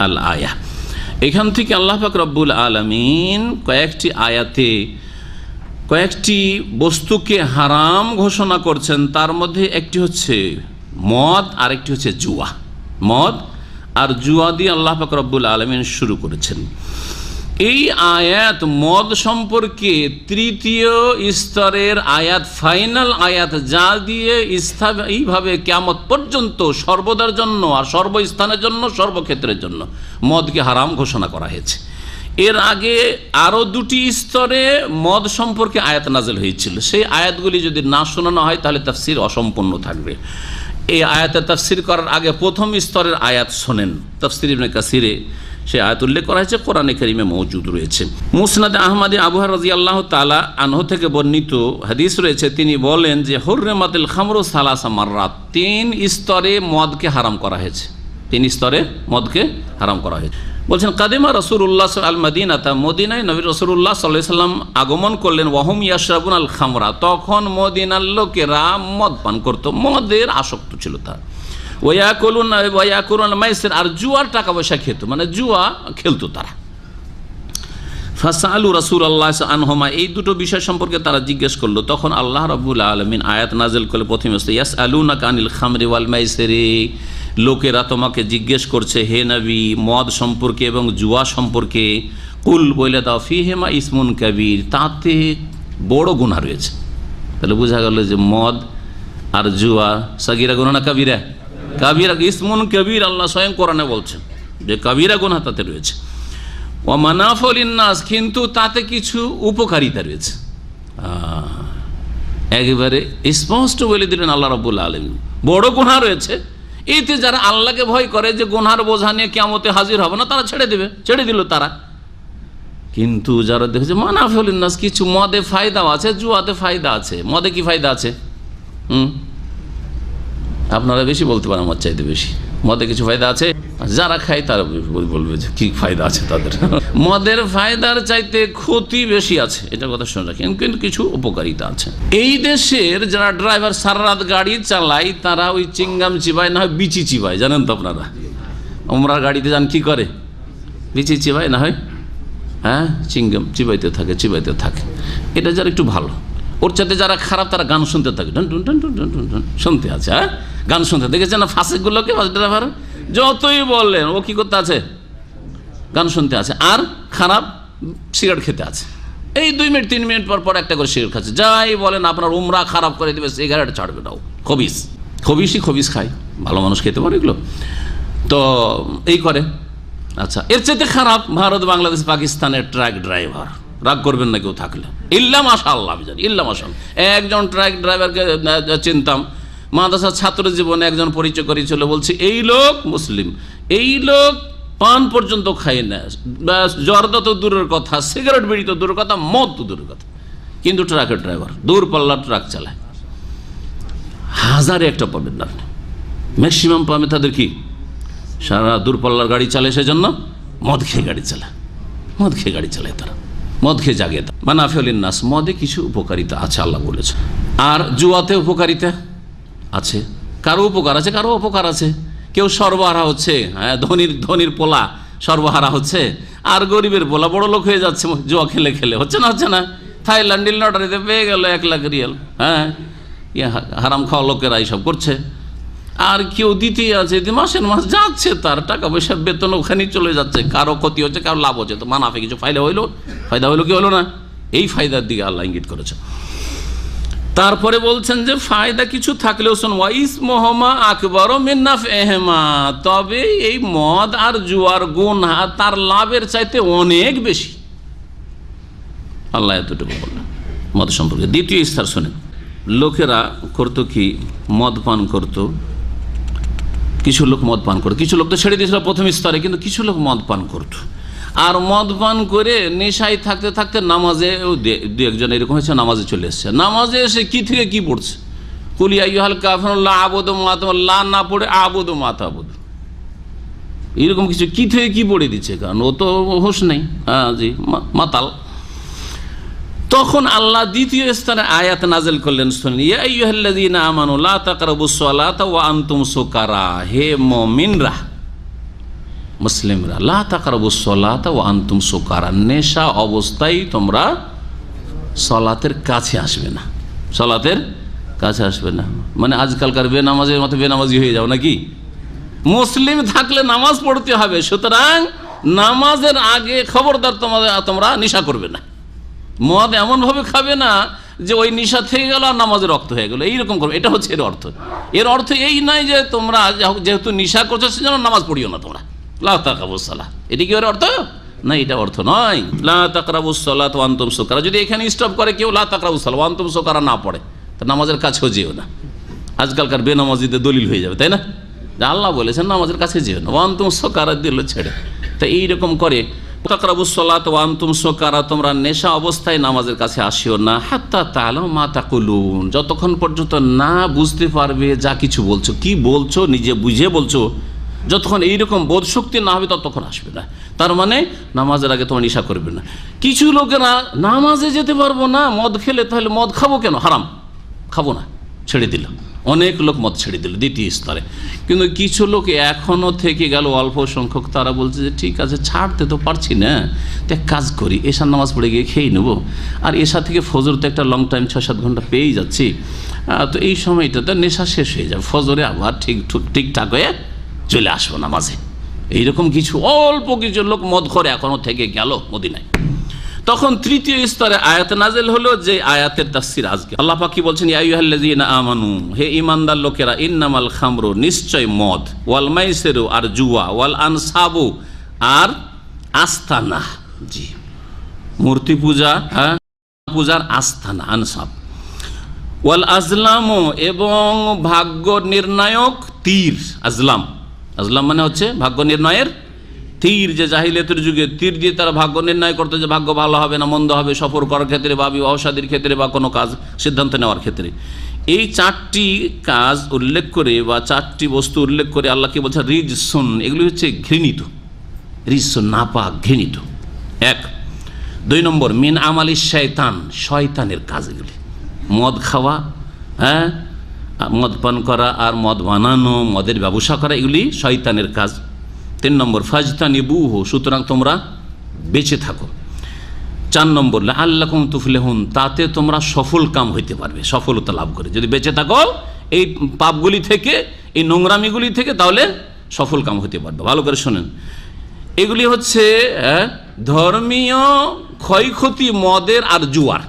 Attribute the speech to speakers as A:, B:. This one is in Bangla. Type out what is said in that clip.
A: আল আয়া। এখান থেকে আল্লাহ পাক রব্বুল আলামিন কয়েকটি আয়াতে কয়েকটি বস্তুকে হারাম ঘোষণা করছেন। তার মধ্যে একটি হচ্ছে মদ আর একটি হচ্ছে জুয়া। মদ আর জুয়া দিয়ে আল্লাহ পাক রব্বুল আলামিন শুরু করেছেন। এই আয়াত মদ সম্পর্কে তৃতীয় স্তরের আয়াত, ফাইনাল আয়াত, যা দিয়ে এইভাবে কিয়ামত পর্যন্ত সর্বদার জন্য আর সর্বস্থানের জন্য সর্বক্ষেত্রের জন্য মদকে হারাম ঘোষণা করা হয়েছে। এর আগে আরও দুটি স্তরে মদ সম্পর্কে আয়াত নাযিল হয়েছিল। সেই আয়াতগুলি যদি না শোনানো হয় তাহলে তাফসির অসম্পূর্ণ থাকবে। এই আয়াতের তাফসির করার আগে প্রথম স্তরের আয়াত শোনেন। তাফসির ইবনে কাসিরে সে আয়াত উল্লেখ করা হয়েছে, কোরআনে কারিমে মওজুদ রয়েছে। মুসনাদে আহমদে আবু হুরায়রা রাদিয়াল্লাহু তাআলা আনহু থেকে বর্ণিত হাদিস রয়েছে, তিনি বলেন যে হুররিমাতিল খামরু সালাসা মাররাত, 3 স্তরে মদকে হারাম করা হয়েছে। 3 স্তরে মদকে হারাম করা হয়েছে। বলছেন কাদিমা রাসূলুল্লাহ আল মদিনাতা, মদিনায় নবী রাসূলুল্লাহ সাল্লাল্লাহু আলাইহি সাল্লাম আগমন করলেন। ওয়াহুম ইয়াশরাবুন আল খামরা, তখন মদিনার লোকেরা মদ পান করত, মদের আসক্ত ছিল তারা। ওয়ায়াকুলুন মাইসির, আর জুয়ার টাকা পয়সা খেত, মানে জুয়া খেলতো তারা। ফাসালু রাসূলুল্লাহ আনহুমা, এই দুটো বিষয় সম্পর্কে তারা জিজ্ঞেস করলো। তখন আল্লাহ রাব্বুল আলামিন আয়াত নাযিল করলে প্রথমে ইয়াসআলুনাকা আনিল খামরি ওয়াল মাইসিরি, লোকেরা তোমাকে জিজ্ঞেস করছে হে নবী মদ সম্পর্কে এবং জুয়া সম্পর্কে। কুল, বলে দাও, ফিহিমা ইসমুন কাবীর, তাতে বড় গুনাহ রয়েছে। তাহলে বোঝা গেল যে মদ আর জুয়া সাগীরা গুনাহ না কাবীরা? কাবীরা, ইসমুন কাবীর, আল্লাহ স্বয়ং কোরআনে বলছেন যে কাবীরা গুনাহ তাতে রয়েছে। ওয়া মানাফিউ লিন-নাস, কিন্তু তাতে কিছু উপকারিতা রয়েছে। একেবারে স্পষ্ট বলে দিলেন আল্লাহ রাব্বুল আলামিন, বড় গুনাহ রয়েছে। এতে যারা আল্লাহকে ভয় করে যে গুনার বোঝা নিয়ে কিয়ামতে হাজির হবে না, তারা ছেড়ে দিল তারা। কিন্তু যারা দেখেছে মানাফিউ লিন-নাস, কিছু মদে ফায়দাও আছে, জুয়াতে ফায়দা আছে। মদে কি ফায়দা আছে? আপনারা বেশি বলতে পারেন, আমার চাইতে বেশি। মদে কিছু ফায়দা আছে, যারা খায় তারা বলবে যে কি ফায়দা আছে তাদের। মদের ফায়দার চাইতে ক্ষতি বেশি আছে, এটা কথা শুনে রাখেন, কিন্তু কিছু উপকারিতা আছে। এই দেশের যারা ড্রাইভার সারা রাত গাড়ি চালায়, তারা ওই চিংগাম চিবায়, না হয় বিচি চিবায়, জানেন তো আপনারা। ওমরার গাড়িতে যান কি করে? বিচি চিবায়, না হয় হ্যাঁ চিংগাম চিবাইতে থাকে। এটা যারা একটু ভালো, ওর চাইতে যারা খারাপ তারা গান শুনতে থাকে, টুন টুন টুন টুন টুন টুন শুনতে আছে। হ্যাঁ, গান শুনতে দেখেছেন না ফাসিকগুলোকে, বাস ড্রাইভার যতই বললেন ও কি করতে আছে? গান শুনতে আছে। আর খারাপ সিগারেট খেতে আছে। এই 2 মিনিট 3 মিনিট পর একটা করে সিগারেট খাচ্ছে। যাই বলেন আপনার উমরা খারাপ করে দেবে, সিগারেট ছাড়বে নাও। খবিস খায়, ভালো মানুষ খেতে পারে এগুলো, তো এই করে। আচ্ছা, এর চাইতে খারাপ ভারত, বাংলাদেশ, পাকিস্তানের ট্রাক ড্রাইভার। রাগ করবেন না কেউ থাকলে, ইল্লা মাশাআল্লাহ, আমি জানি ইল্লা মাশাআল্লাহ। একজন ট্রাক ড্রাইভারকে চিনতাম, মাদ্রাসার ছাত্র জীবনে একজন পরিচয় করেছিল, বলছে এই লোক মুসলিম, এই লোক পান পর্যন্ত খায় না, জর্দা তো দূরের কথা, সিগারেট বিড়ি তো দূরের কথা, মদ তো দূরের কথা, কিন্তু ট্রাকের ড্রাইভার, দূরপাল্লার ট্রাক চালায়। হাজারে একটা পাবেন না আপনি, ম্যাক্সিমাম পাবে তাদের কি সারা দূরপাল্লার গাড়ি চালায়, সেজন্য মদ খেয়ে গাড়ি চালায় তারা, মদ খেয়ে জাগে। মানাফিউ লিন-নাস, মদে কিছু উপকারিতা আছে আল্লাহ বলেছে। আর জুয়াতে উপকারিতা আছে, কারো উপকার আছে, কারো অপকার আছে। কেউ সর্বহারা হচ্ছে, হ্যাঁ, ধনির পোলা সর্বহারা হচ্ছে, আর গরিবের পোলা বড় লোক হয়ে যাচ্ছে জুয়া খেলে। হচ্ছে না? থাইল্যান্ড লটারিতে পেয়ে গেল 1 লাখ রিয়াল। হ্যাঁ, হারাম খাওয়া লোকেরা এইসব করছে। আর কেউ দ্বিতীয় আছে, মাসের মাস যাচ্ছে, তার টাকা পয়সা বেতন ওখানেই চলে যাচ্ছে। কারো ক্ষতি হচ্ছে, কারো লাভ হচ্ছে। তো মানাফে কিছু ফায়দা হইলো কি হলো না? এই ফায়দার দিকে আল্লাহ ইঙ্গিত করেছে। তারপরে বলছেন যে ফায়দা কিছু থাকলেও ওয়াইসমুহুমা আকবারু মিন নাফইহিমা, তবে এই মদ আর জুয়ার গুনাহ তার লাভের চাইতে অনেক বেশি। আল্লাহ এতটুকু বললেন মদ সম্পর্কে। দ্বিতীয় স্তর শুনেন, লোকেরা করতো কি, মদ পান করতো, কিছু লোক মদ পান করতো, কিছু লোক তো ছেড়ে দিয়েছিল প্রথম স্তরে, কিন্তু কিছু লোক মদ পান করতো। আর মদ পান করে নেশায় থাকতে থাকতে নামাজে, 2-1জন এরকম হয়েছে, নামাজে চলে এসছে। নামাজে এসে কি থেকে কি পড়ছে, কুল ইয়া আইয়ুহাল কাফিরুন লা আ'বুদু মা তা'বুদুন, লা না পড়ে আ'বুদু মা তা'বুদুন, এরকম কিছু কি থেকে কি পড়ে দিচ্ছে, কারণ ও তো হোশ নেই। হ্যাঁ জি, মাতাল। তখন আল্লাহ দ্বিতীয় স্তরে আয়াত নাযিল করলেন, শুনুন, ইয়া আইয়ুহাল্লাযীনা আমানু লা তাকরাবুস সালাতা ওয়া আনতুম সুকারা, হে মুমিনরা মুসলিমরা, লা তাকরাবুস সালাতা ওয়া আনতুম সুকারা, নেশা অবস্থায় তোমরা সালাতের কাছে আসবে না, সালাতের কাছে আসবে না। মানে আজকালকার বেনামাজের মতো বেনামাজি হয়ে যাও নাকি? মুসলিম থাকলে নামাজ পড়তে হবে, সুতরাং নামাজের আগে খবরদার তোমরা নেশা করবে না। মদ এমনভাবে খাবে না যে ওই নেশা থেকে গেল আর নামাজের রক্ত হয়ে গেল, এইরকম করবে। এটা হচ্ছে এর অর্থ। এর অর্থ এই নয় যে তোমরা যেহেতু নেশা করছো সেজন্য নামাজ পড়িও না তোমরা, লা তাকরাবুস সালাহ, এটি কি এর অর্থ? না, এটা অর্থ নয়। লা তাকরাবুস সালাত ওয়া আনতুম সুকারা, যদি এখানে স্টপ করে কেউ লা তাকরাবুস সালাত ওয়া আনতুম সুকারা না পড়ে, তা নামাজের কাছেও যেও না। আজকালকার বেনামাজিদের দলিল হয়ে যাবে, তাই না? আল্লাহ বলেছেন নামাজের কাছে যেও না, ওয়া আনতুম সুকারা দিল ছেড়ে। তা এইরকম করে তাকরাবুস সালাত ওয়া আনতুম সুকারা, তোমরা নেশা অবস্থায় নামাজের কাছে আসিও না, হাত্তা তাআলামু মা তাকুলুন, যতক্ষণ পর্যন্ত না বুঝতে পারবে যা কিছু বলছো, কি বলছো নিজে বুঝে বলছো, যতক্ষণ এইরকম বোধ শক্তি না হবে ততক্ষণ আসবে না। তার মানে নামাজের আগে তোমার নেশা করবে না। কিছু লোকেরা নামাজে যেতে পারবো না, মদ খেলে, তাহলে মদ খাবো কেন, হারাম, খাবো না, ছেড়ে দিল। অনেক লোক মদ ছেড়ে দিল দ্বিতীয় স্তরে। কিন্তু কিছু লোক এখনও থেকে গেল অল্প সংখ্যক, তারা বলছে যে ঠিক আছে, ছাড়তে তো পারছি না, তো এক কাজ করি, এশার নামাজ পড়ে গিয়ে খেয়ে নেবো, আর এশা থেকে ফজর তো একটা লং টাইম 6-7 ঘন্টা পেয়েই যাচ্ছি, তো এই সময়টাতে নেশা শেষ হয়ে যাবে, ফজরে আবার ঠিকঠাক হয়ে চলে আসবো নামাজে। এইরকম কিছু অল্প কিছু লোক মদ করে এখনও থেকে গেল মদিনায়। তখন তৃতীয় স্তরে আয়াত নাযিল হলো, যে আয়াতের তাফসীর আজকে আল্লাহ পাক কি বলছেন, ইয়া আইয়ুহাল্লাযীনা আমানু, হে ঈমানদার লোকেরা, ইন্নামাল খামরু, নিশ্চয় মদ, ওয়াল মাইসিরু, আর জুয়া, ওয়াল আনসাবু, আর আস্তানা, জি মূর্তি পূজা, পূজার আস্তানা আনসাব, ওয়াল আজলামু, এবং ভাগ্য নির্ণায়ক তীর। আজলাম, আজলাম মানে হচ্ছে ভাগ্য নির্ণয়ের তীর, যে জাহিলিয়াতের যুগে তীর দিয়ে তারা ভাগ্য নির্ণয় করতো, যে ভাগ্য ভালো হবে না মন্দ হবে, সফর করার ক্ষেত্রে বা বিবাহ শাদীর ক্ষেত্রে বা কোনো কাজ সিদ্ধান্ত নেওয়ার ক্ষেত্রে। এই 4টি কাজ উল্লেখ করে বা 4টি বস্তু উল্লেখ করে আল্লাহ কি বলছে, রিজসুন, এগুলি হচ্ছে ঘৃণিত, রিজসুন নাপাক, ঘৃণিত। 1। 2 নম্বর, মিন আমালিশ শয়তান, শয়তানের কাজ এগুলি। মদ খাওয়া, হ্যাঁ, মদ পান করা আর মদ বানানো, মদের ব্যবসা করা, এগুলি শয়তানের কাজ। 3 নম্বর, ফাজতানিবুহু, সুতরাং তোমরা বেঁচে থাকো। 4 নম্বর, লাআল্লাকুম তুফলিহুন, তাতে তোমরা সফল কাম হইতে পারবে, সফলতা লাভ করে যদি বেঁচে থাকো এই পাপগুলি থেকে, এই নোংরামিগুলি থেকে, তাহলে সফল কাম হইতে পারবে। ভালো করে শোনেন, এগুলি হচ্ছে ধর্মীয় ক্ষয়ক্ষতি মদের আর জুয়ার।